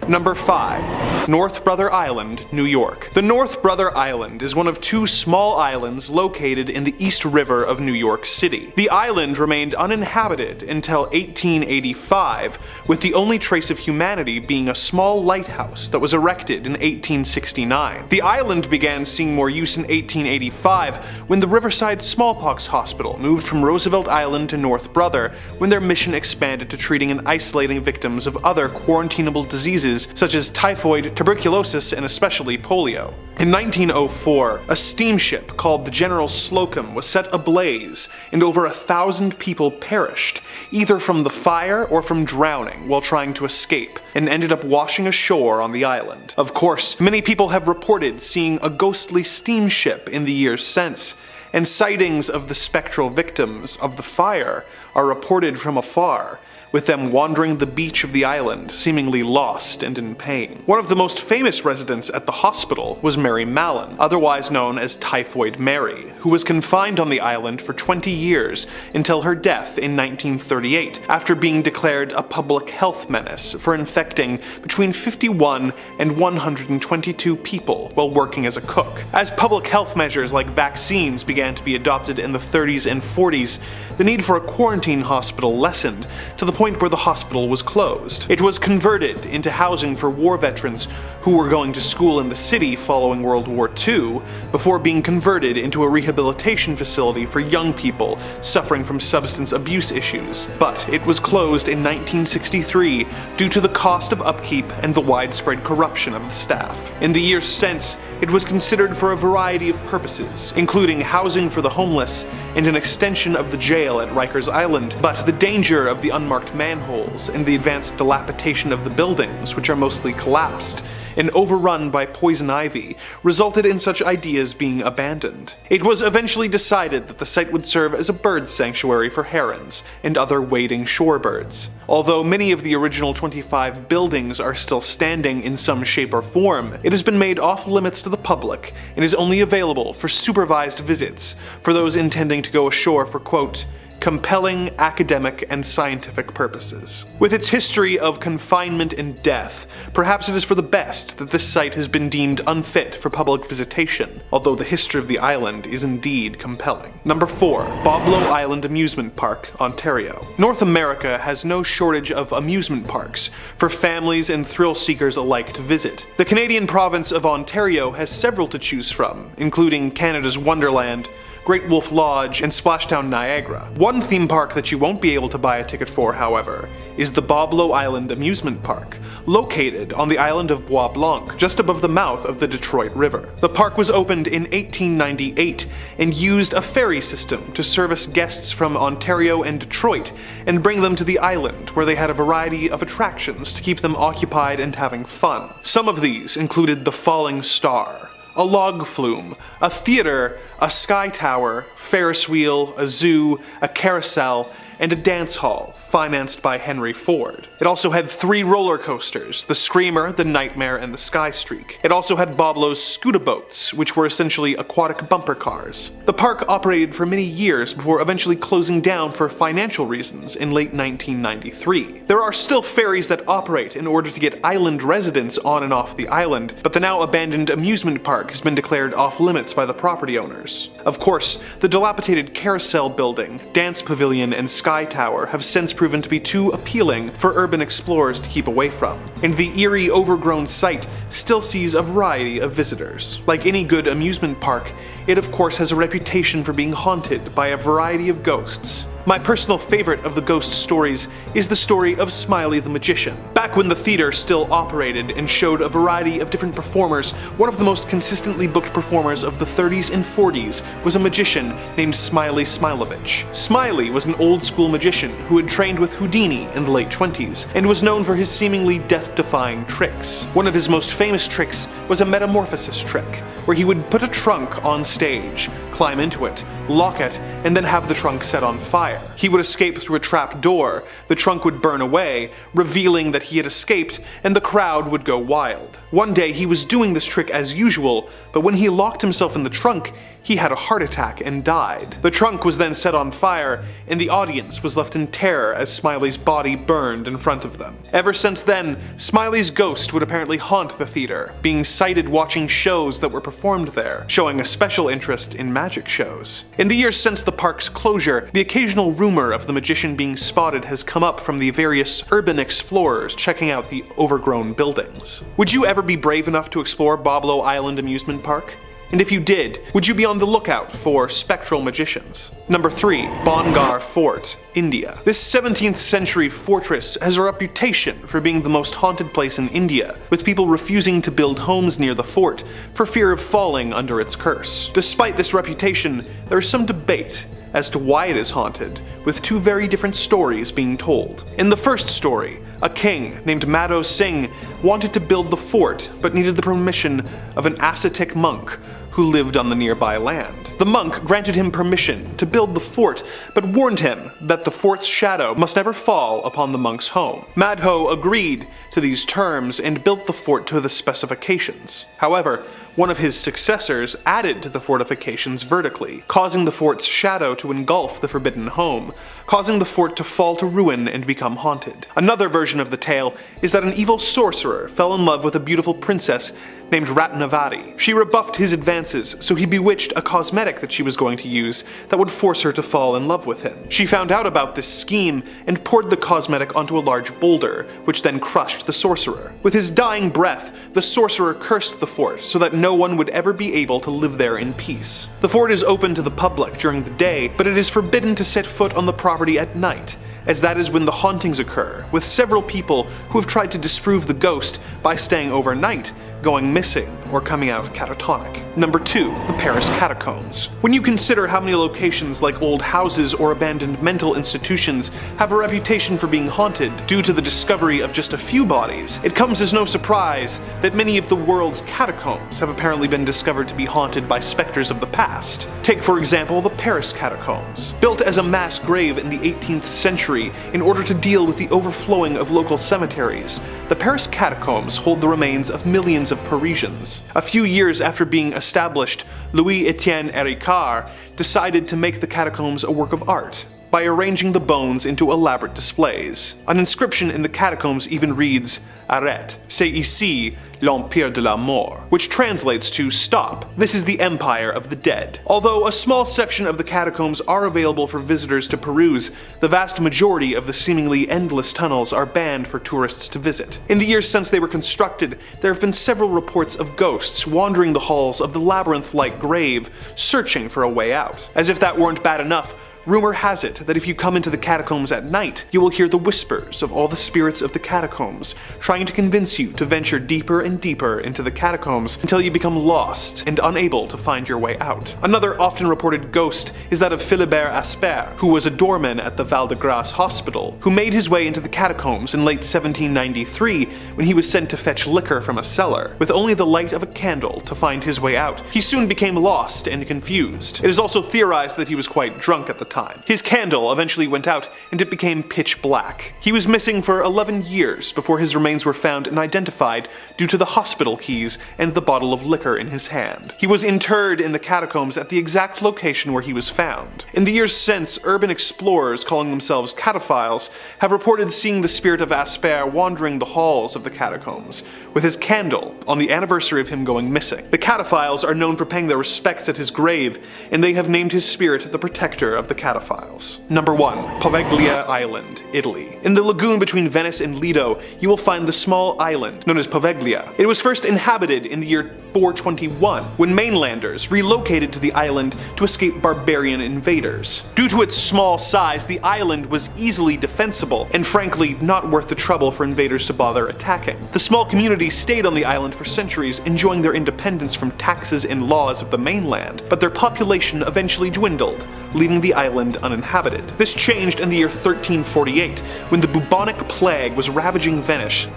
Number 5. North Brother Island, New York. The North Brother Island is one of 2 small islands located in the East River of New York City. The island remained uninhabited until 1885, with the only trace of humanity being a small lighthouse that was erected in 1869. The island began seeing more use in 1885 when the Riverside Smallpox Hospital moved from Roosevelt Island to North Brother when their mission expanded to treating and isolating victims of other quarantinable diseases such as typhoid, tuberculosis, and especially polio. In 1904, a steamship called the General Slocum was set ablaze, and over 1,000 people perished, either from the fire or from drowning while trying to escape, and ended up washing ashore on the island. Of course, many people have reported seeing a ghostly steamship in the years since, and sightings of the spectral victims of the fire are reported from afar, with them wandering the beach of the island, seemingly lost and in pain. One of the most famous residents at the hospital was Mary Mallon, otherwise known as Typhoid Mary, who was confined on the island for 20 years until her death in 1938, after being declared a public health menace for infecting between 51 and 122 people while working as a cook. As public health measures like vaccines began to be adopted in the 30s and 40s, the need for a quarantine hospital lessened to the point where the hospital was closed. It was converted into housing for war veterans who were going to school in the city following World War II, before being converted into a rehabilitation facility for young people suffering from substance abuse issues. But it was closed in 1963 due to the cost of upkeep and the widespread corruption of the staff. In the years since, it was considered for a variety of purposes, including housing for the homeless and an extension of the jail at Rikers Island, but the danger of the unmarked manholes and the advanced dilapidation of the buildings, which are mostly collapsed and overrun by poison ivy, resulted in such ideas being abandoned. It was eventually decided that the site would serve as a bird sanctuary for herons and other wading shorebirds. Although many of the original 25 buildings are still standing in some shape or form, it has been made off limits to the public and is only available for supervised visits for those intending to go ashore for, quote, compelling academic and scientific purposes. With its history of confinement and death, perhaps it is for the best that this site has been deemed unfit for public visitation, although the history of the island is indeed compelling. Number 4. Boblo Island Amusement Park, Ontario. North America has no shortage of amusement parks for families and thrill seekers alike to visit. The Canadian province of Ontario has several to choose from, including Canada's Wonderland, Great Wolf Lodge, and Splashdown Niagara. One theme park that you won't be able to buy a ticket for, however, is the Boblo Island Amusement Park, located on the island of Bois Blanc, just above the mouth of the Detroit River. The park was opened in 1898 and used a ferry system to service guests from Ontario and Detroit and bring them to the island, where they had a variety of attractions to keep them occupied and having fun. Some of these included the Falling Star, a log flume, a theater, a sky tower, Ferris wheel, a zoo, a carousel, and a dance hall, financed by Henry Ford. It also had 3 roller coasters, the Screamer, the Nightmare, and the Sky Streak. It also had Boblo's Scooter boats, which were essentially aquatic bumper cars. The park operated for many years before eventually closing down for financial reasons in late 1993. There are still ferries that operate in order to get island residents on and off the island, but the now abandoned amusement park has been declared off limits by the property owners. Of course, the dilapidated carousel building, dance pavilion, and sky tower have since proven to be too appealing for urban explorers to keep away from, and the eerie, overgrown site still sees a variety of visitors. Like any good amusement park, it of course has a reputation for being haunted by a variety of ghosts. My personal favorite of the ghost stories is the story of Smiley the Magician. Back when the theater still operated and showed a variety of different performers, one of the most consistently booked performers of the 30s and 40s was a magician named Smiley Smilovich. Smiley was an old-school magician who had trained with Houdini in the late 20s, and was known for his seemingly death-defying tricks. One of his most famous tricks was a metamorphosis trick, where he would put a trunk on stage, climb into it, lock it, and then have the trunk set on fire. fire. He would escape through a trap door, the trunk would burn away, revealing that he had escaped, and the crowd would go wild. One day he was doing this trick as usual, but when he locked himself in the trunk, he had a heart attack and died. The trunk was then set on fire, and the audience was left in terror as Smiley's body burned in front of them. Ever since then, Smiley's ghost would apparently haunt the theater, being sighted watching shows that were performed there, showing a special interest in magic shows. In the years since the park's closure, the occasional rumor of the magician being spotted has come up from the various urban explorers checking out the overgrown buildings. Would you ever be brave enough to explore Boblo Island amusement park? And if you did, would you be on the lookout for spectral magicians? Number 3. Bhangarh Fort, India. This 17th century fortress has a reputation for being the most haunted place in India, with people refusing to build homes near the fort for fear of falling under its curse. Despite this reputation, there is some debate as to why it is haunted, with two very different stories being told. In the first story, a king named Madho Singh wanted to build the fort but needed the permission of an ascetic monk who lived on the nearby land. The monk granted him permission to build the fort, but warned him that the fort's shadow must never fall upon the monk's home. Madho agreed to these terms and built the fort to the specifications. However, one of his successors added to the fortifications vertically, causing the fort's shadow to engulf the forbidden home, causing the fort to fall to ruin and become haunted. Another version of the tale is that an evil sorcerer fell in love with a beautiful princess named Ratnavati. She rebuffed his advances, so he bewitched a cosmetic that she was going to use that would force her to fall in love with him. She found out about this scheme and poured the cosmetic onto a large boulder, which then crushed the sorcerer. With his dying breath, the sorcerer cursed the fort so that no one would ever be able to live there in peace. The fort is open to the public during the day, but it is forbidden to set foot on the property at night, as that is when the hauntings occur, with several people who have tried to disprove the ghost by staying overnight, going missing, or coming out catatonic. Number 2. The Paris Catacombs. When you consider how many locations like old houses or abandoned mental institutions have a reputation for being haunted due to the discovery of just a few bodies, it comes as no surprise that many of the world's catacombs have apparently been discovered to be haunted by specters of the past. Take for example the Paris Catacombs. Built as a mass grave in the 18th century in order to deal with the overflowing of local cemeteries, the Paris Catacombs hold the remains of millions of Parisians. A few years after being established, Louis-Étienne Héricard decided to make the catacombs a work of art by arranging the bones into elaborate displays. An inscription in the catacombs even reads, "Arrête, c'est ici l'Empire de la Mort," which translates to "Stop, this is the Empire of the Dead." Although a small section of the catacombs are available for visitors to peruse, the vast majority of the seemingly endless tunnels are banned for tourists to visit. In the years since they were constructed, there have been several reports of ghosts wandering the halls of the labyrinth-like grave, searching for a way out. As if that weren't bad enough, rumor has it that if you come into the catacombs at night, you will hear the whispers of all the spirits of the catacombs, trying to convince you to venture deeper and deeper into the catacombs until you become lost and unable to find your way out. Another often reported ghost is that of Philibert Asper, who was a doorman at the Val-de-Grâce hospital, who made his way into the catacombs in late 1793 when he was sent to fetch liquor from a cellar. With only the light of a candle to find his way out, he soon became lost and confused. It is also theorized that he was quite drunk at the time. His candle eventually went out and it became pitch black. He was missing for 11 years before his remains were found and identified due to the hospital keys and the bottle of liquor in his hand. He was interred in the catacombs at the exact location where he was found. In the years since, urban explorers calling themselves cataphiles have reported seeing the spirit of Asper wandering the halls of the catacombs, with his candle on the anniversary of him going missing. The cataphiles are known for paying their respects at his grave, and they have named his spirit the protector of the cataphiles. Number 1. Poveglia Island, Italy. In the lagoon between Venice and Lido, you will find the small island known as Poveglia. It was first inhabited in the year 421, when mainlanders relocated to the island to escape barbarian invaders. Due to its small size, the island was easily defensible, and frankly not worth the trouble for invaders to bother attacking. The small community stayed on the island for centuries, enjoying their independence from taxes and laws of the mainland, but their population eventually dwindled, leaving the island uninhabited. This changed in the year 1348, when the bubonic plague was ravaging Venice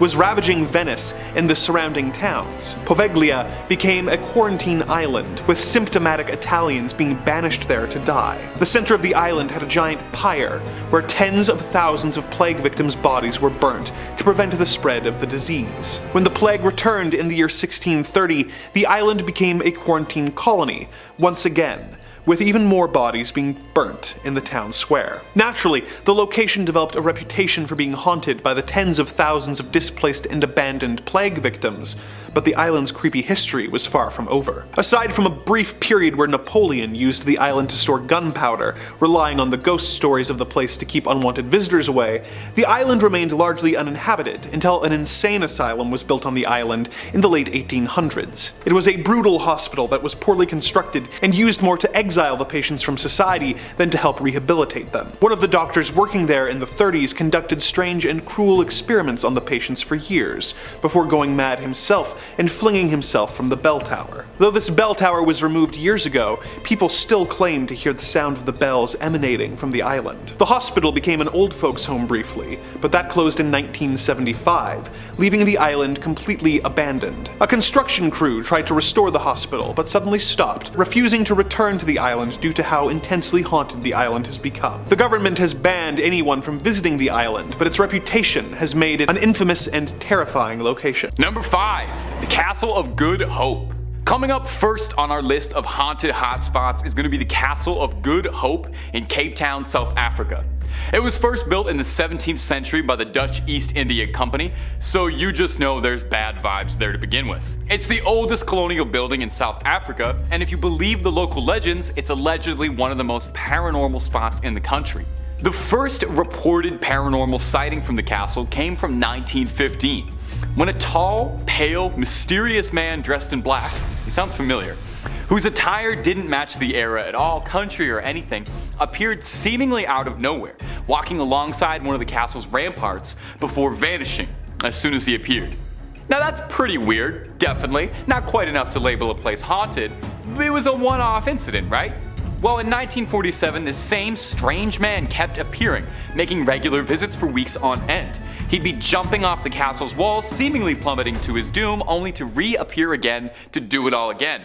and the surrounding towns. Poveglia became a quarantine island, with symptomatic Italians being banished there to die. The center of the island had a giant pyre, where tens of thousands of plague victims' bodies were burnt to prevent the spread of the disease. When the plague returned in the year 1630, the island became a quarantine colony, once again, with even more bodies being burnt in the town square. Naturally, the location developed a reputation for being haunted by the tens of thousands of displaced and abandoned plague victims, but the island's creepy history was far from over. Aside from a brief period where Napoleon used the island to store gunpowder, relying on the ghost stories of the place to keep unwanted visitors away, the island remained largely uninhabited until an insane asylum was built on the island in the late 1800s. It was a brutal hospital that was poorly constructed and used more to exile the patients from society than to help rehabilitate them. One of the doctors working there in the 30s conducted strange and cruel experiments on the patients for years, before going mad himself and flinging himself from the bell tower. Though this bell tower was removed years ago, people still claim to hear the sound of the bells emanating from the island. The hospital became an old folks home briefly, but that closed in 1975, leaving the island completely abandoned. A construction crew tried to restore the hospital, but suddenly stopped, refusing to return to the island due to how intensely haunted the island has become. The government has banned anyone from visiting the island, but its reputation has made it an infamous and terrifying location. Number 5. The Castle of Good Hope. Coming up first on our list of haunted hotspots is going to be the Castle of Good Hope in Cape Town, South Africa. It was first built in the 17th century by the Dutch East India Company, so you just know there's bad vibes there to begin with. It's the oldest colonial building in South Africa, and if you believe the local legends, it's allegedly one of the most paranormal spots in the country. The first reported paranormal sighting from the castle came from 1915, when a tall, pale, mysterious man dressed in black, he sounds familiar, whose attire didn't match the era at all, country or anything, appeared seemingly out of nowhere, walking alongside one of the castle's ramparts before vanishing as soon as he appeared. Now that's pretty weird, definitely, not quite enough to label a place haunted, but it was a one-off incident, right? Well, in 1947, this same strange man kept appearing, making regular visits for weeks on end. He'd be jumping off the castle's walls, seemingly plummeting to his doom, only to reappear again to do it all again.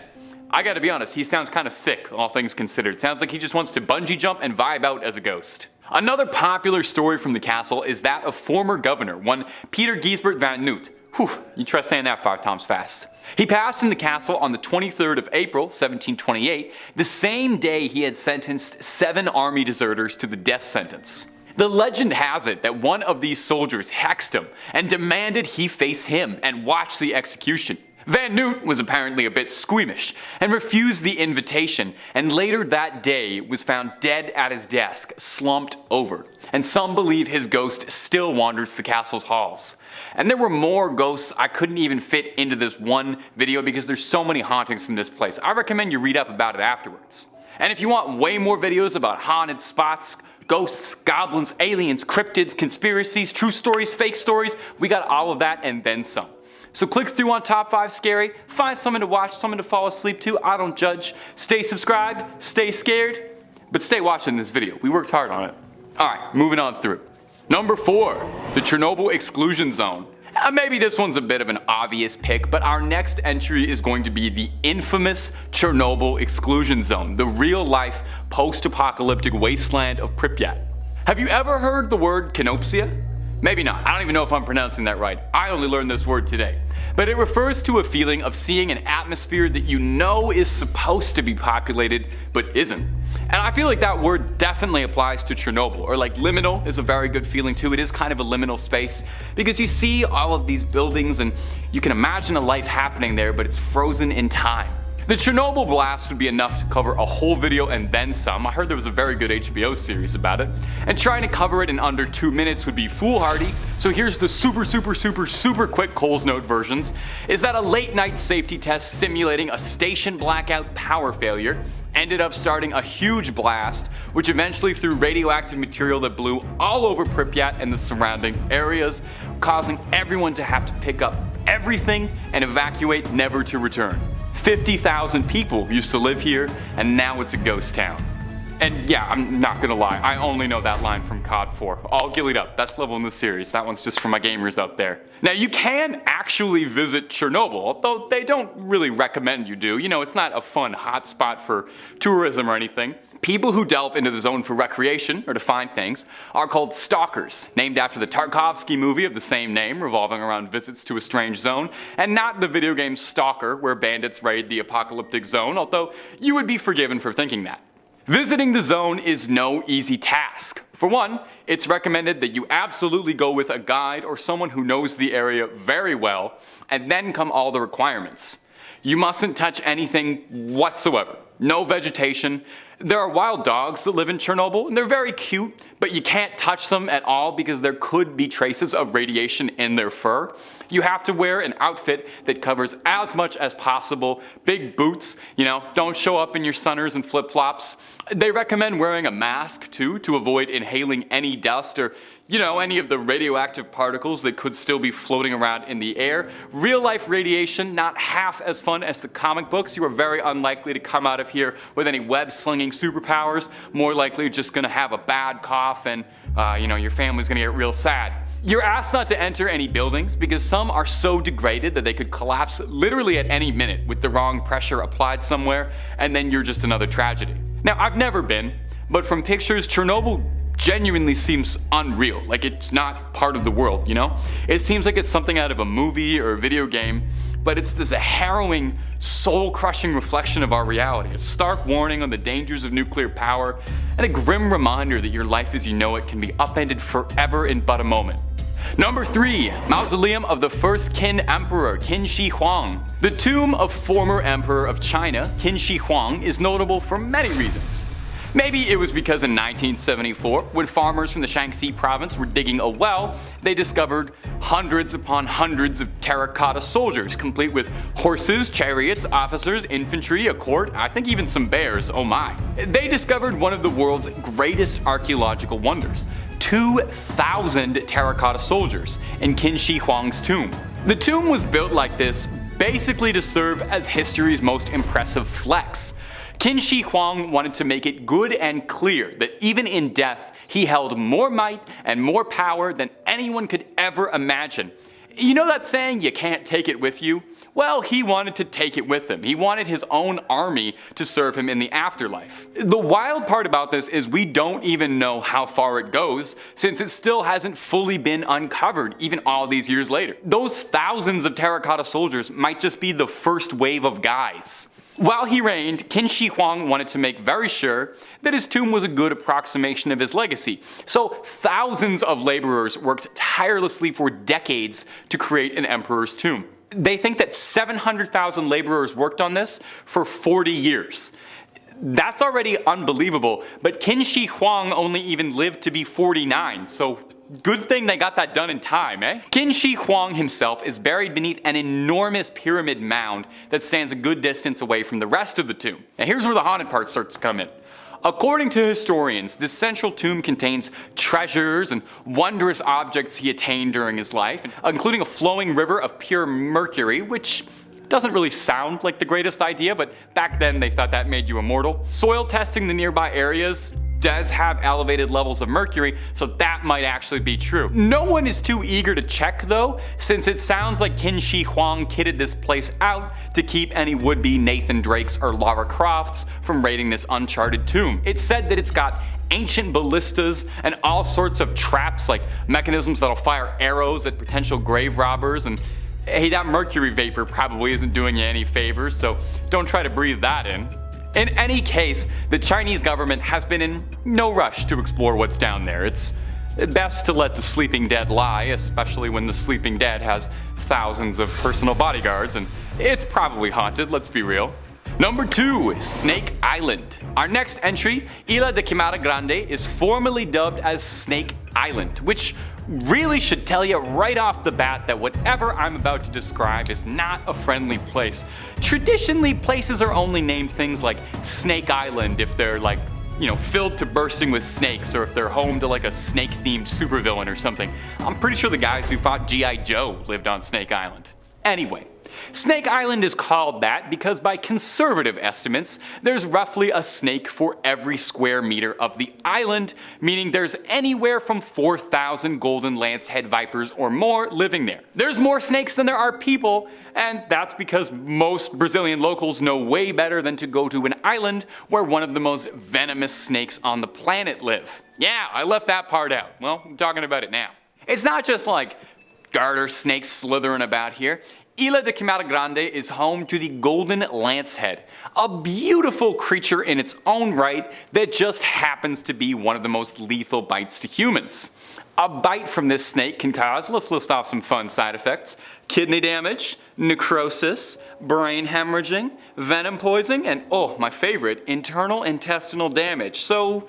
I gotta be honest, he sounds kinda sick, all things considered. Sounds like he just wants to bungee jump and vibe out as a ghost. Another popular story from the castle is that of former governor, one Peter Gijsbert van Noot. Whew, you try saying that 5 times fast. He passed in the castle on the 23rd of April, 1728, the same day he had sentenced 7 army deserters to the death sentence. The legend has it that one of these soldiers hexed him and demanded he face him and watch the execution. Van Noot was apparently a bit squeamish and refused the invitation, and later that day was found dead at his desk, slumped over. And some believe his ghost still wanders the castle's halls. And there were more ghosts I couldn't even fit into this one video because there's so many hauntings from this place. I recommend you read up about it afterwards. And if you want way more videos about haunted spots, ghosts, goblins, aliens, cryptids, conspiracies, true stories, fake stories, we got all of that and then some. So click through on Top 5 Scary, find something to watch, something to fall asleep to, I don't judge. Stay subscribed, stay scared, but stay watching this video. We worked hard on it. Alright, moving on through. Number 4, the Chernobyl exclusion zone. Maybe this one's a bit of an obvious pick, but our next entry is going to be the infamous Chernobyl exclusion zone, the real-life post-apocalyptic wasteland of Pripyat. Have you ever heard the word canopsia? Maybe not, I don't even know if I'm pronouncing that right. I only learned this word today. But it refers to a feeling of seeing an atmosphere that you know is supposed to be populated, but isn't. And I feel like that word definitely applies to Chernobyl, or like liminal is a very good feeling too. It is kind of a liminal space, because you see all of these buildings and you can imagine a life happening there, but it's frozen in time. The Chernobyl blast would be enough to cover a whole video and then some. I heard there was a very good HBO series about it. And trying to cover it in under 2 minutes would be foolhardy, so here's the super quick Coles Note versions, is that a late night safety test simulating a station blackout power failure ended up starting a huge blast, which eventually threw radioactive material that blew all over Pripyat and the surrounding areas, causing everyone to have to pick up everything and evacuate, never to return. 50,000 people used to live here, and now it's a ghost town. And yeah, I'm not gonna lie, I only know that line from COD 4. All gillied up, best level in the series. That one's just for my gamers out there. Now you can actually visit Chernobyl, although they don't really recommend you do. You know, it's not a fun hotspot for tourism or anything. People who delve into the zone for recreation, or to find things, are called stalkers, named after the Tarkovsky movie of the same name, revolving around visits to a strange zone, and not the video game Stalker, where bandits raid the apocalyptic zone, although you would be forgiven for thinking that. Visiting the zone is no easy task. For one, it's recommended that you absolutely go with a guide or someone who knows the area very well, and then come all the requirements. You mustn't touch anything whatsoever. No vegetation. There are wild dogs that live in Chernobyl, and they're very cute, but you can't touch them at all because there could be traces of radiation in their fur. You have to wear an outfit that covers as much as possible. Big boots, you know, don't show up in your sunners and flip-flops. They recommend wearing a mask too to avoid inhaling any dust or, you know, any of the radioactive particles that could still be floating around in the air. Real life radiation, not half as fun as the comic books. You are very unlikely to come out of here with any web-slinging superpowers. More likely just gonna have a bad cough and, you know, your family's gonna get real sad. You're asked not to enter any buildings because some are so degraded that they could collapse literally at any minute with the wrong pressure applied somewhere, and then you're just another tragedy. Now, I've never been, but from pictures, Chernobyl genuinely seems unreal, like it's not part of the world, you know? It seems like it's something out of a movie or a video game, but it's this harrowing, soul-crushing reflection of our reality, a stark warning on the dangers of nuclear power, and a grim reminder that your life as you know it can be upended forever in but a moment. Number 3. Mausoleum of the first Qin Emperor, Qin Shi Huang. The tomb of former Emperor of China, Qin Shi Huang, is notable for many reasons. Maybe it was because in 1974, when farmers from the Shaanxi province were digging a well, they discovered hundreds upon hundreds of terracotta soldiers, complete with horses, chariots, officers, infantry, a court, I think even some bears, oh my. They discovered one of the world's greatest archaeological wonders. 2,000 terracotta soldiers in Qin Shi Huang's tomb. The tomb was built like this basically to serve as history's most impressive flex. Qin Shi Huang wanted to make it good and clear that even in death, he held more might and more power than anyone could ever imagine. You know that saying, you can't take it with you? Well, he wanted to take it with him. He wanted his own army to serve him in the afterlife. The wild part about this is we don't even know how far it goes, since it still hasn't fully been uncovered, even all these years later. Those thousands of terracotta soldiers might just be the first wave of guys. While he reigned, Qin Shi Huang wanted to make very sure that his tomb was a good approximation of his legacy, so thousands of laborers worked tirelessly for decades to create an emperor's tomb. They think that 700,000 laborers worked on this for 40 years. That's already unbelievable, but Qin Shi Huang only even lived to be 49, so good thing they got that done in time, eh? Qin Shi Huang himself is buried beneath an enormous pyramid mound that stands a good distance away from the rest of the tomb. Now here's where the haunted part starts to come in. According to historians, this central tomb contains treasures and wondrous objects he attained during his life, including a flowing river of pure mercury, which doesn't really sound like the greatest idea, but back then they thought that made you immortal. Soil testing the nearby areas does have elevated levels of mercury, so that might actually be true. No one is too eager to check though, since it sounds like Qin Shi Huang kitted this place out to keep any would-be Nathan Drakes or Lara Crofts from raiding this uncharted tomb. It's said that it's got ancient ballistas and all sorts of traps like mechanisms that'll fire arrows at potential grave robbers, and hey, that mercury vapor probably isn't doing you any favors, so don't try to breathe that in. In any case, the Chinese government has been in no rush to explore what's down there. It's best to let the sleeping dead lie, especially when the sleeping dead has thousands of personal bodyguards, and it's probably haunted, let's be real. Number 2. Snake Island. Our next entry, Isla de Quimada Grande, is formally dubbed as Snake Island, which really should tell you right off the bat that whatever I'm about to describe is not a friendly place. Traditionally, places are only named things like Snake Island if they're like, you know, filled to bursting with snakes, or if they're home to like a snake-themed supervillain or something. I'm pretty sure the guys who fought G.I. Joe lived on Snake Island. Anyway, Snake Island is called that because by conservative estimates, there's roughly a snake for every square meter of the island, meaning there's anywhere from 4,000 golden lancehead vipers or more living there. There's more snakes than there are people, and that's because most Brazilian locals know way better than to go to an island where one of the most venomous snakes on the planet live. Yeah, I left that part out. Well, I'm talking about it now. It's not just like garter snakes slithering about here. Ilha de Queimada Grande is home to the golden lancehead, a beautiful creature in its own right that just happens to be one of the most lethal bites to humans. A bite from this snake can cause, let's list off some fun side effects, kidney damage, necrosis, brain hemorrhaging, venom poisoning, and oh, my favorite, internal intestinal damage. So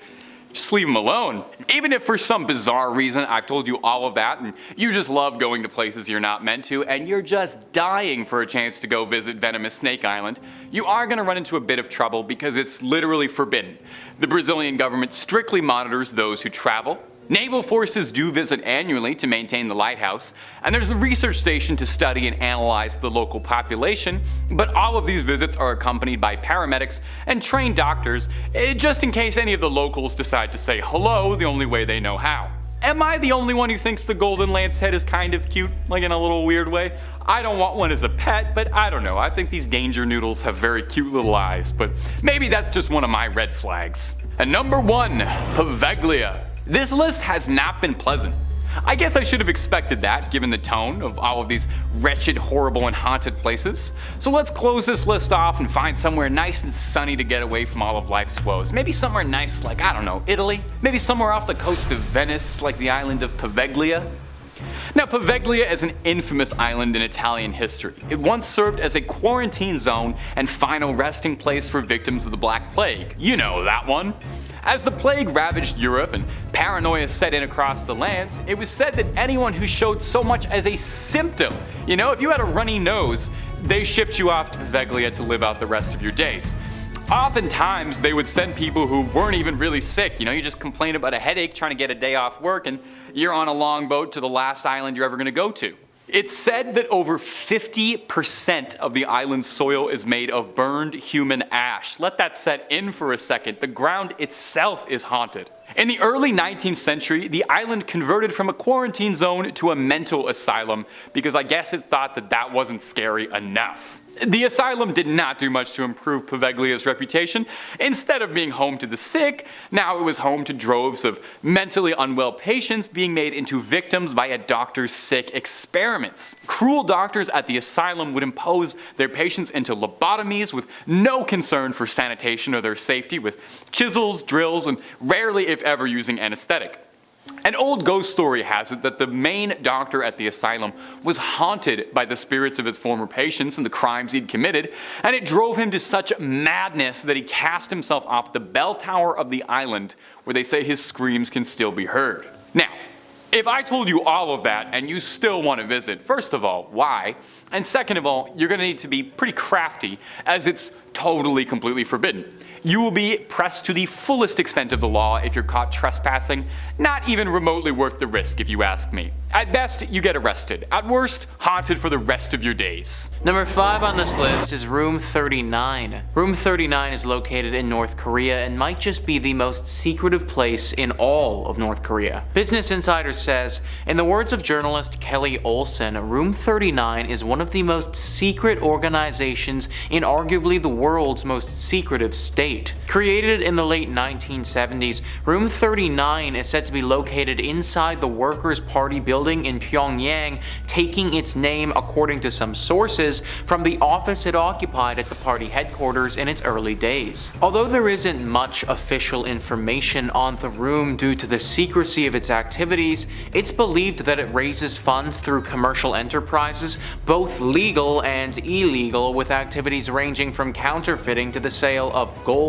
just leave them alone. Even if for some bizarre reason I've told you all of that and you just love going to places you're not meant to and you're just dying for a chance to go visit venomous Snake Island, you are going to run into a bit of trouble because it's literally forbidden. The Brazilian government strictly monitors those who travel. Naval forces do visit annually to maintain the lighthouse, and there's a research station to study and analyze the local population, but all of these visits are accompanied by paramedics and trained doctors, just in case any of the locals decide to say hello the only way they know how. Am I the only one who thinks the golden lancehead is kind of cute, like in a little weird way? I don't want one as a pet, but I don't know, I think these danger noodles have very cute little eyes, but maybe that's just one of my red flags. And number 1, Poveglia. This list has not been pleasant. I guess I should have expected that given the tone of all of these wretched, horrible, and haunted places. So let's close this list off and find somewhere nice and sunny to get away from all of life's woes. Maybe somewhere nice like, I don't know, Italy? Maybe somewhere off the coast of Venice like the island of Poveglia? Now, Poveglia is an infamous island in Italian history. It once served as a quarantine zone and final resting place for victims of the Black Plague. You know that one. As the plague ravaged Europe and paranoia set in across the lands, it was said that anyone who showed so much as a symptom, if you had a runny nose, they shipped you off to Poveglia to live out the rest of your days. Oftentimes, they would send people who weren't even really sick. You just complain about a headache trying to get a day off work and you're on a longboat to the last island you're ever going to go to. It's said that over 50% of the island's soil is made of burned human ash. Let that set in for a second. The ground itself is haunted. In the early 19th century, the island converted from a quarantine zone to a mental asylum because I guess it thought that that wasn't scary enough. The asylum did not do much to improve Poveglia's reputation. Instead of being home to the sick, now it was home to droves of mentally unwell patients being made into victims by a doctor's sick experiments. Cruel doctors at the asylum would impose their patients into lobotomies with no concern for sanitation or their safety, with chisels, drills, and rarely if ever using anesthetic. An old ghost story has it that the main doctor at the asylum was haunted by the spirits of his former patients and the crimes he'd committed, and it drove him to such madness that he cast himself off the bell tower of the island, where they say his screams can still be heard. Now, if I told you all of that and you still want to visit, first of all, why? And second of all, you're going to need to be pretty crafty, as it's totally, completely forbidden. You will be pressed to the fullest extent of the law if you're caught trespassing, not even remotely worth the risk if you ask me. At best, you get arrested. At worst, haunted for the rest of your days. Number 5 on this list is Room 39. Room 39 is located in North Korea and might just be the most secretive place in all of North Korea. Business Insider says, in the words of journalist Kelly Olson, Room 39 is one of the most secret organizations in arguably the world's most secretive state. Created in the late 1970s, Room 39 is said to be located inside the Workers' Party building in Pyongyang, taking its name, according to some sources, from the office it occupied at the party headquarters in its early days. Although there isn't much official information on the room due to the secrecy of its activities, it's believed that it raises funds through commercial enterprises, both legal and illegal, with activities ranging from counterfeiting to the sale of gold,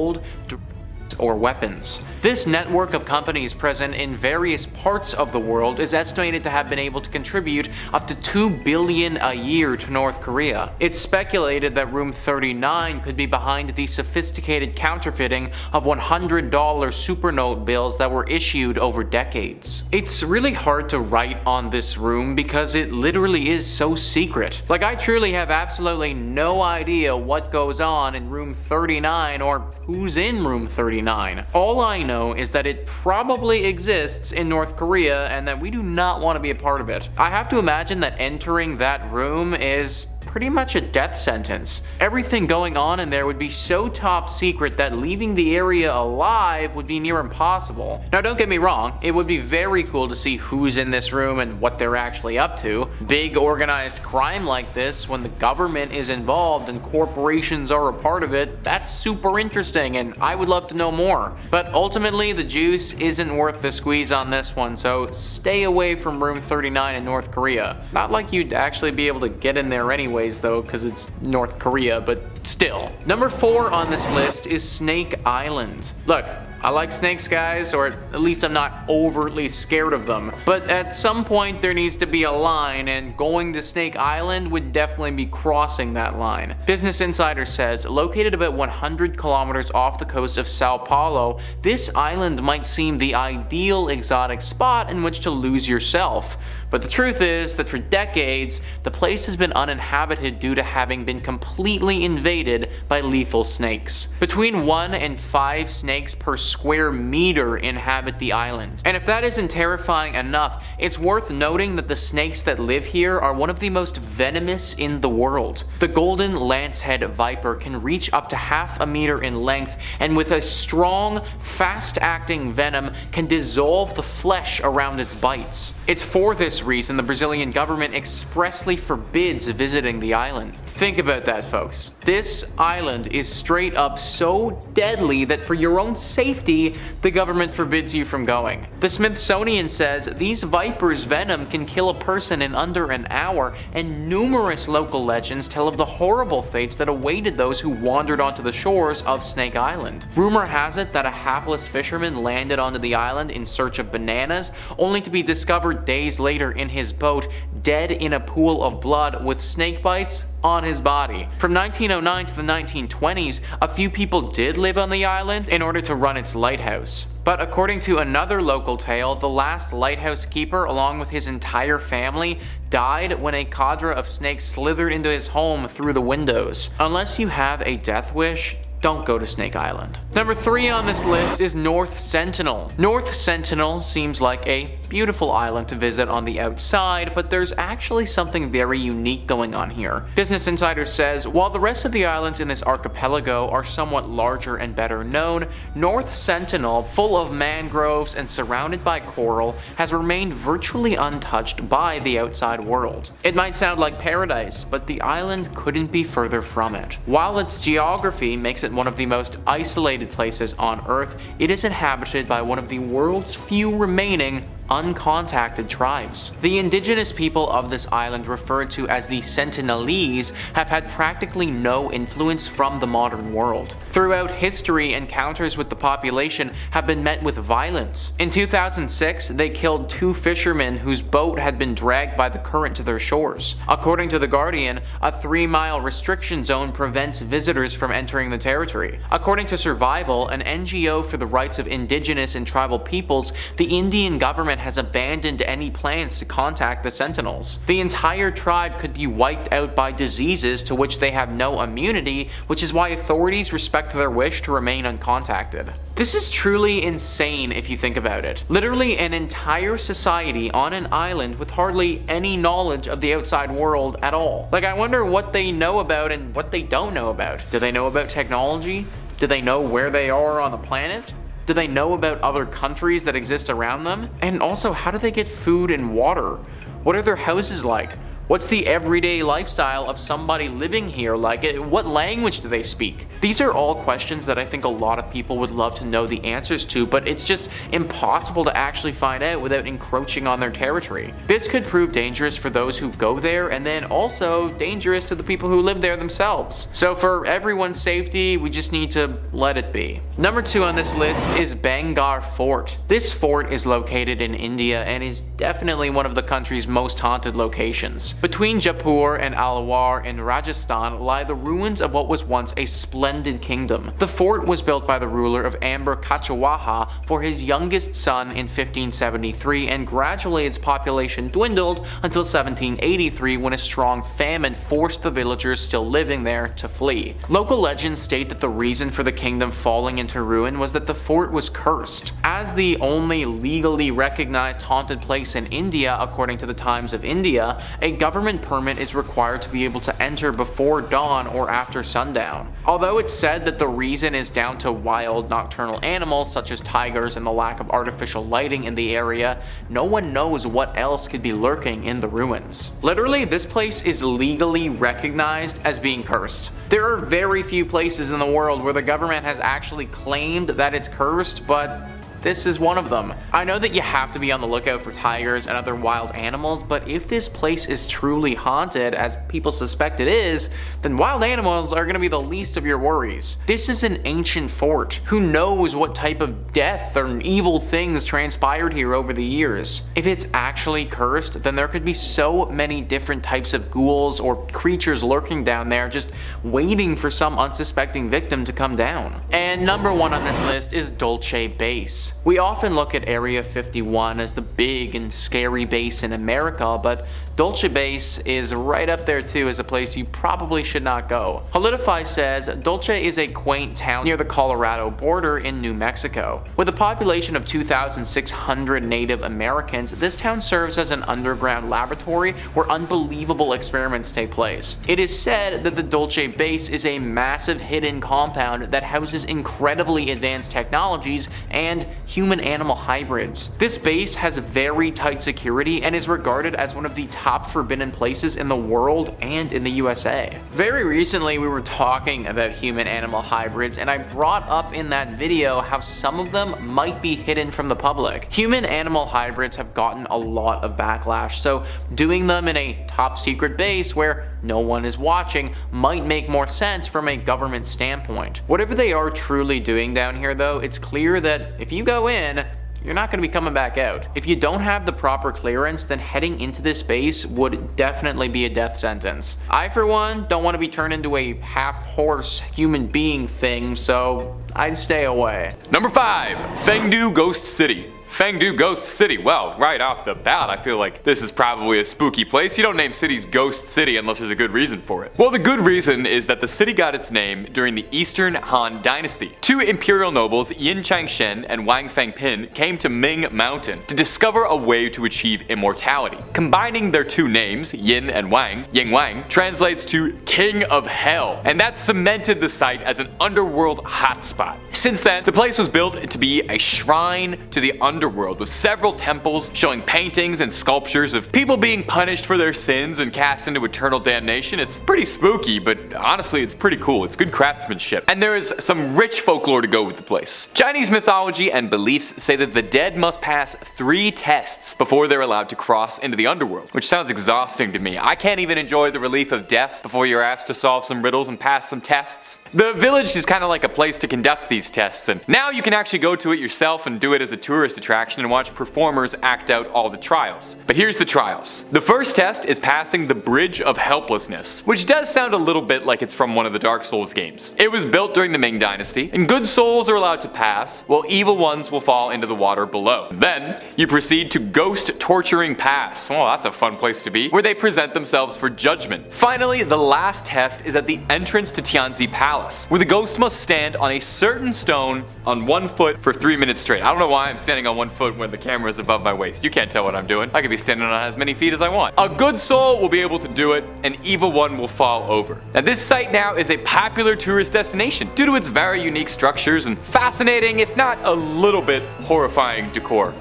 drugs, waste or weapons. This network of companies present in various parts of the world is estimated to have been able to contribute up to $2 billion a year to North Korea. It's speculated that Room 39 could be behind the sophisticated counterfeiting of $100 supernote bills that were issued over decades. It's really hard to write on this room because it literally is so secret. Like, I truly have absolutely no idea what goes on in Room 39 or who's in Room 39. All I know is that it probably exists in North Korea and that we do not want to be a part of it. I have to imagine that entering that room is pretty much a death sentence. Everything going on in there would be so top secret that leaving the area alive would be near impossible. Now, don't get me wrong, it would be very cool to see who's in this room and what they're actually up to. Big organized crime like this, when the government is involved and corporations are a part of it, that's super interesting and I would love to know more. But ultimately, the juice isn't worth the squeeze on this one, so stay away from Room 39 in North Korea. Not like you'd actually be able to get in there anyways though, because it's North Korea, but still. Number 4 on this list is Snake Island. Look, I like snakes, guys, or at least I'm not overtly scared of them. But at some point there needs to be a line, and going to Snake Island would definitely be crossing that line. Business Insider says, located about 100 kilometers off the coast of Sao Paulo, this island might seem the ideal exotic spot in which to lose yourself. But the truth is that for decades, the place has been uninhabited due to having been completely invaded by lethal snakes. Between 1 and 5 snakes per square meter inhabit the island. And if that isn't terrifying enough, it's worth noting that the snakes that live here are one of the most venomous in the world. The golden lancehead viper can reach up to half a meter in length, and with a strong, fast-acting venom can dissolve the flesh around its bites. It's for this reason the Brazilian government expressly forbids visiting the island. Think about that, folks. This island is straight up so deadly that for your own safety, the government forbids you from going. The Smithsonian says these vipers' venom can kill a person in under an hour, and numerous local legends tell of the horrible fates that awaited those who wandered onto the shores of Snake Island. Rumor has it that a hapless fisherman landed onto the island in search of bananas, only to be discovered days later in his boat, dead in a pool of blood with snake bites on his body. From 1909 to the 1920s, a few people did live on the island in order to run its lighthouse. But according to another local tale, the last lighthouse keeper, along with his entire family, died when a cadre of snakes slithered into his home through the windows. Unless you have a death wish, don't go to Snake Island. Number 3 on this list is North Sentinel. North Sentinel seems like a beautiful island to visit on the outside, but there's actually something very unique going on here. Business Insider says, while the rest of the islands in this archipelago are somewhat larger and better known, North Sentinel, full of mangroves and surrounded by coral, has remained virtually untouched by the outside world. It might sound like paradise, but the island couldn't be further from it. While its geography makes it one of the most isolated places on Earth, it is inhabited by one of the world's few remaining uncontacted tribes. The indigenous people of this island, referred to as the Sentinelese, have had practically no influence from the modern world. Throughout history, encounters with the population have been met with violence. In 2006, they killed 2 fishermen whose boat had been dragged by the current to their shores. According to The Guardian, a 3-mile restriction zone prevents visitors from entering the territory. According to Survival, an NGO for the rights of indigenous and tribal peoples, the Indian government has abandoned any plans to contact the Sentinels. The entire tribe could be wiped out by diseases to which they have no immunity, which is why authorities respect their wish to remain uncontacted. This is truly insane if you think about it. Literally an entire society on an island with hardly any knowledge of the outside world at all. Like, I wonder what they know about and what they don't know about. Do they know about technology? Do they know where they are on the planet? Do they know about other countries that exist around them? And also, how do they get food and water? What are their houses like? What's the everyday lifestyle of somebody living here like? What language do they speak? These are all questions that I think a lot of people would love to know the answers to, but it's just impossible to actually find out without encroaching on their territory. This could prove dangerous for those who go there, and then also dangerous to the people who live there themselves. So for everyone's safety, we just need to let it be. Number 2 on this list is Bhangarh Fort. This fort is located in India and is definitely one of the country's most haunted locations. Between Jaipur and Alwar in Rajasthan lie the ruins of what was once a splendid kingdom. The fort was built by the ruler of Amber Kachwaha for his youngest son in 1573, and gradually its population dwindled until 1783 when a strong famine forced the villagers still living there to flee. Local legends state that the reason for the kingdom falling into ruin was that the fort was cursed. As the only legally recognized haunted place in India, according to the Times of India, a government permit is required to be able to enter before dawn or after sundown. Although it's said that the reason is down to wild nocturnal animals such as tigers and the lack of artificial lighting in the area, no one knows what else could be lurking in the ruins. Literally, this place is legally recognized as being cursed. There are very few places in the world where the government has actually claimed that it's cursed, but this is one of them. I know that you have to be on the lookout for tigers and other wild animals, but if this place is truly haunted, as people suspect it is, then wild animals are going to be the least of your worries. This is an ancient fort. Who knows what type of death or evil things transpired here over the years? If it's actually cursed, then there could be so many different types of ghouls or creatures lurking down there just waiting for some unsuspecting victim to come down. And number 1 on this list is Dulce Base. We often look at Area 51 as the big and scary base in America, but Dulce Base is right up there too as a place you probably should not go. Holidify says Dulce is a quaint town near the Colorado border in New Mexico. With a population of 2,600 Native Americans, this town serves as an underground laboratory where unbelievable experiments take place. It is said that the Dulce Base is a massive hidden compound that houses incredibly advanced technologies and human-animal hybrids. This base has very tight security and is regarded as one of the top forbidden places in the world and in the USA. Very recently we were talking about human-animal hybrids, and I brought up in that video how some of them might be hidden from the public. Human-animal hybrids have gotten a lot of backlash, so doing them in a top secret base where no one is watching might make more sense from a government standpoint. Whatever they are truly doing down here though, it's clear that if you go in, you're not going to be coming back out. If you don't have the proper clearance, then heading into this base would definitely be a death sentence. I, for one, don't want to be turned into a half-horse human being thing, so I'd stay away. Number 5, Fengdu Ghost City. Fengdu Ghost City. Well, right off the bat, I feel like this is probably a spooky place. You don't name cities Ghost City unless there's a good reason for it. Well, the good reason is that the city got its name during the Eastern Han Dynasty. 2 imperial nobles, Yin Changshen and Wang Fengpin, came to Ming Mountain to discover a way to achieve immortality. Combining their 2 names, Yin and Wang, Ying Wang, translates to King of Hell, and that cemented the site as an underworld hotspot. Since then, the place was built to be a shrine to the underworld with several temples showing paintings and sculptures of people being punished for their sins and cast into eternal damnation. It's pretty spooky, but honestly it's pretty cool. It's good craftsmanship. And there is some rich folklore to go with the place. Chinese mythology and beliefs say that the dead must pass 3 tests before they're allowed to cross into the underworld, which sounds exhausting to me. I can't even enjoy the relief of death before you're asked to solve some riddles and pass some tests. The village is kind of like a place to conduct these tests, and now you can actually go to it yourself and do it as a tourist attraction and watch performers act out all the trials. But here's the trials. The first test is passing the Bridge of Helplessness, which does sound a little bit like it's from one of the Dark Souls games. It was built during the Ming Dynasty, and good souls are allowed to pass, while evil ones will fall into the water below. Then, you proceed to Ghost Torturing Pass. Oh, that's a fun place to be, where they present themselves for judgment. Finally, the last test is at the entrance to Tianzi Palace, where the ghost must stand on a certain stone on 1 foot for 3 minutes straight. I don't know why I'm standing on 1 foot when the camera is above my waist. You can't tell what I'm doing. I could be standing on as many feet as I want. A good soul will be able to do it, an evil one will fall over. Now this site now is a popular tourist destination due to its very unique structures and fascinating, if not a little bit horrifying decor.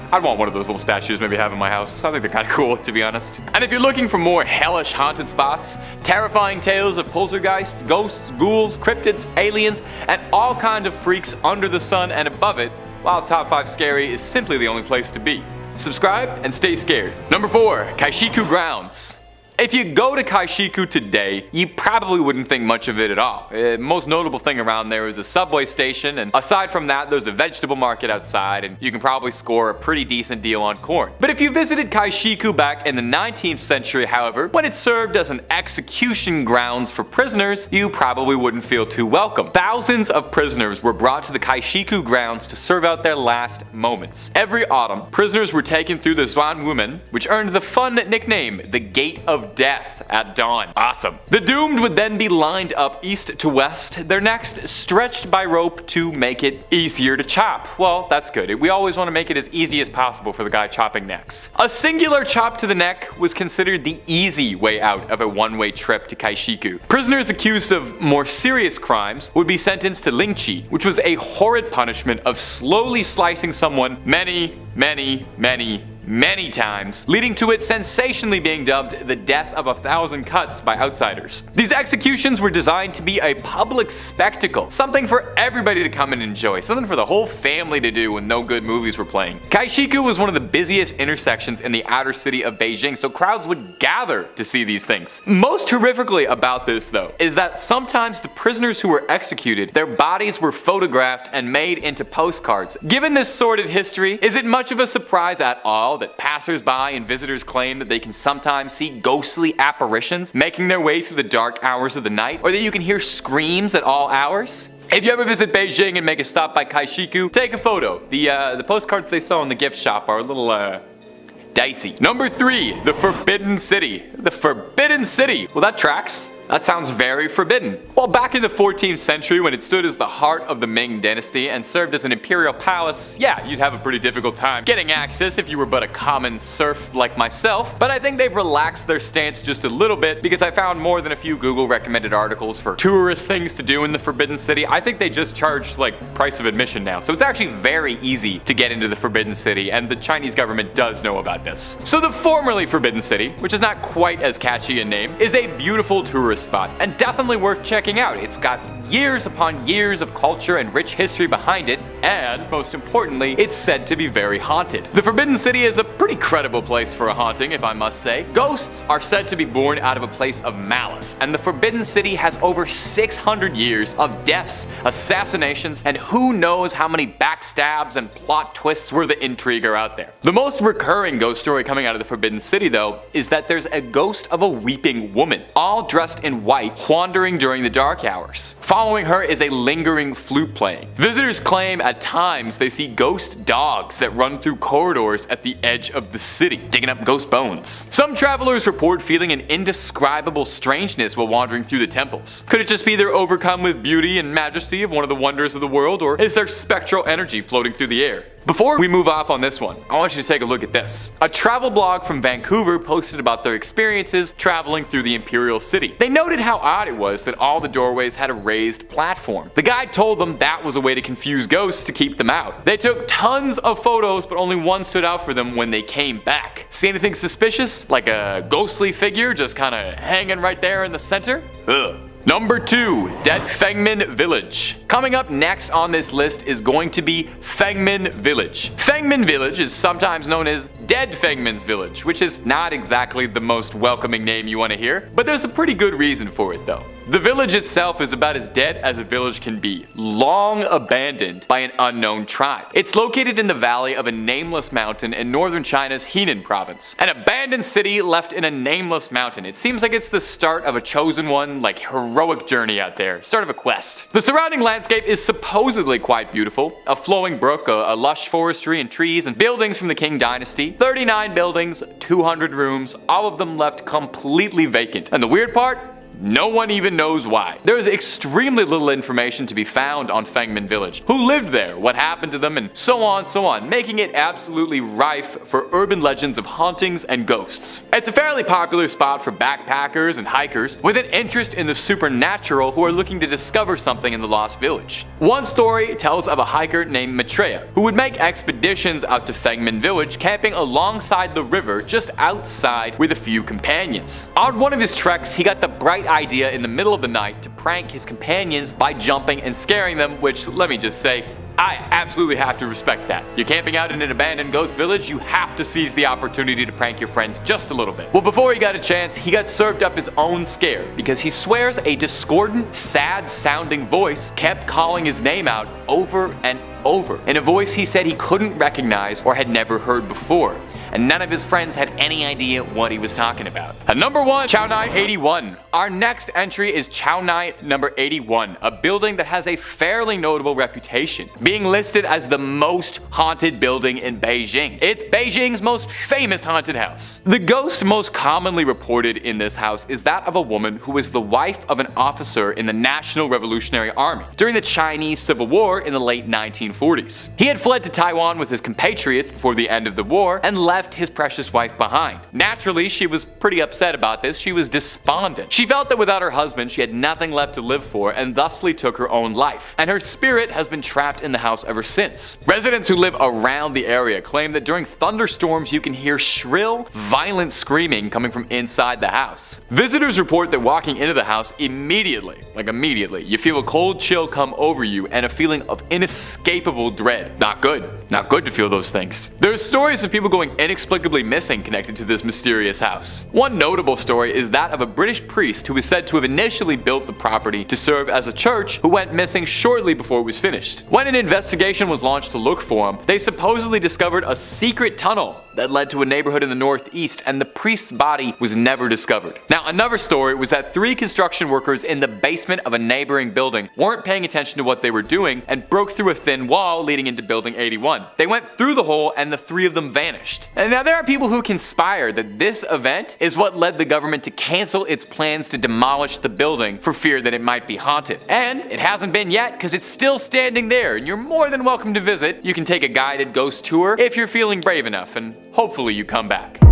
I'd want one of those little statues maybe have in my house. I think they're kind of cool, to be honest. And if you're looking for more hellish haunted spots, terrifying tales of poltergeists, ghosts, ghouls, cryptids, aliens, and all kinds of freaks under the sun and above it, while Top 5 Scary is simply the only place to be. Subscribe and stay scared. Number 4, Caishikou Grounds. If you go to Caishikou today, you probably wouldn't think much of it at all. Most notable thing around there is a subway station, and aside from that, there's a vegetable market outside, and you can probably score a pretty decent deal on corn. But if you visited Caishikou back in the 19th century, however, when it served as an execution grounds for prisoners, you probably wouldn't feel too welcome. Thousands of prisoners were brought to the Caishikou grounds to serve out their last moments. Every autumn, prisoners were taken through the Zhuanwumen, which earned the fun nickname, the Gate of Death at dawn. Awesome. The doomed would then be lined up east to west, their necks stretched by rope to make it easier to chop. Well, that's good. We always want to make it as easy as possible for the guy chopping necks. A singular chop to the neck was considered the easy way out of a one-way trip to Caishikou. Prisoners accused of more serious crimes would be sentenced to lingqi, which was a horrid punishment of slowly slicing someone many times, leading to it sensationally being dubbed the death of 1,000 cuts by outsiders. These executions were designed to be a public spectacle, something for everybody to come and enjoy, something for the whole family to do when no good movies were playing. Caishikou was one of the busiest intersections in the outer city of Beijing, so crowds would gather to see these things. Most horrifically about this, though, is that sometimes the prisoners who were executed, their bodies were photographed and made into postcards. Given this sordid history, is it much of a surprise at all that passers-by and visitors claim that they can sometimes see ghostly apparitions making their way through the dark hours of the night, or that you can hear screams at all hours? If you ever visit Beijing and make a stop by Caishikou, take a photo. The postcards they sell in the gift shop are a little, dicey. Number 3, the Forbidden City. The Forbidden City. Well, that tracks. That sounds very forbidden. Well, back in the 14th century, when it stood as the heart of the Ming dynasty and served as an imperial palace, yeah, you'd have a pretty difficult time getting access if you were but a common serf like myself. But I think they've relaxed their stance just a little bit, because I found more than a few Google recommended articles for tourist things to do in the Forbidden City. I think they just charge like price of admission now. So it's actually very easy to get into the Forbidden City, and the Chinese government does know about this. So the formerly Forbidden City, which is not quite as catchy a name, is a beautiful tourist spot and definitely worth checking out. It's got years upon years of culture and rich history behind it, and most importantly, it's said to be very haunted. The Forbidden City is a pretty credible place for a haunting, if I must say. Ghosts are said to be born out of a place of malice, and the Forbidden City has over 600 years of deaths, assassinations, and who knows how many backstabs and plot twists where the intrigue are out there. The most recurring ghost story coming out of the Forbidden City, though, is that there's a ghost of a weeping woman, all dressed in white, wandering during the dark hours. Following her is a lingering flute playing. Visitors claim at times they see ghost dogs that run through corridors at the edge of the city, digging up ghost bones. Some travelers report feeling an indescribable strangeness while wandering through the temples. Could it just be they're overcome with beauty and majesty of one of the wonders of the world, or is there spectral energy floating through the air? Before we move off on this one, I want you to take a look at this. A travel blog from Vancouver posted about their experiences traveling through the Imperial City. They noted how odd it was that all the doorways had a raised platform. The guide told them that was a way to confuse ghosts to keep them out. They took tons of photos, but only one stood out for them when they came back. See anything suspicious? Like a ghostly figure just kinda hanging right there in the center? Ugh. Number 2, Dead Fengman Village. Coming up next on this list is going to be Fengman Village. Fengman Village is sometimes known as Dead Fengman's Village, which is not exactly the most welcoming name you want to hear, but there's a pretty good reason for it though. The village itself is about as dead as a village can be, long abandoned by an unknown tribe. It's located in the valley of a nameless mountain in northern China's Henan province. An abandoned city left in a nameless mountain. It seems like it's the start of a chosen one, like heroic journey out there, start of a quest. The surrounding landscape is supposedly quite beautiful. A flowing brook, a lush forestry and trees, and buildings from the Qing dynasty. 39 buildings, 200 rooms, all of them left completely vacant. And the weird part? No one even knows why. There is extremely little information to be found on Fengman Village. Who lived there, what happened to them, and so on, making it absolutely rife for urban legends of hauntings and ghosts. It's a fairly popular spot for backpackers and hikers with an interest in the supernatural who are looking to discover something in the lost village. One story tells of a hiker named Maitreya who would make expeditions out to Fengman Village, camping alongside the river just outside with a few companions. On one of his treks, he got the bright idea in the middle of the night to prank his companions by jumping and scaring them, which, let me just say, I absolutely have to respect that. You're camping out in an abandoned ghost village, you have to seize the opportunity to prank your friends just a little bit. Well, before he got a chance, he got served up his own scare because he swears a discordant, sad-sounding voice kept calling his name out over and over in a voice he said he couldn't recognize or had never heard before. And none of his friends had any idea what he was talking about. At number 1, Chaonei 81. Our next entry is Chaonei number 81, a building that has a fairly notable reputation, being listed as the most haunted building in Beijing. It's Beijing's most famous haunted house. The ghost most commonly reported in this house is that of a woman who was the wife of an officer in the National Revolutionary Army during the Chinese Civil War in the late 1940s. He had fled to Taiwan with his compatriots before the end of the war and left his precious wife behind. Naturally, she was pretty upset about this. She was despondent. She felt that without her husband, she had nothing left to live for and thusly took her own life. And her spirit has been trapped in the house ever since. Residents who live around the area claim that during thunderstorms you can hear shrill, violent screaming coming from inside the house. Visitors report that walking into the house immediately, you feel a cold chill come over you and a feeling of inescapable dread. Not good. Not good to feel those things. There's stories of people going inexplicably missing connected to this mysterious house. One notable story is that of a British priest who is said to have initially built the property to serve as a church who went missing shortly before it was finished. When an investigation was launched to look for him, they supposedly discovered a secret tunnel that led to a neighborhood in the northeast, and the priest's body was never discovered. Now, another story was that 3 construction workers in the basement of a neighboring building weren't paying attention to what they were doing and broke through a thin wall leading into building 81. They went through the hole and the 3 of them vanished. And now there are people who conspire that this event is what led the government to cancel its plans to demolish the building for fear that it might be haunted. And it hasn't been yet because it's still standing there, and you're more than welcome to visit. You can take a guided ghost tour if you're feeling brave enough, and hopefully you come back.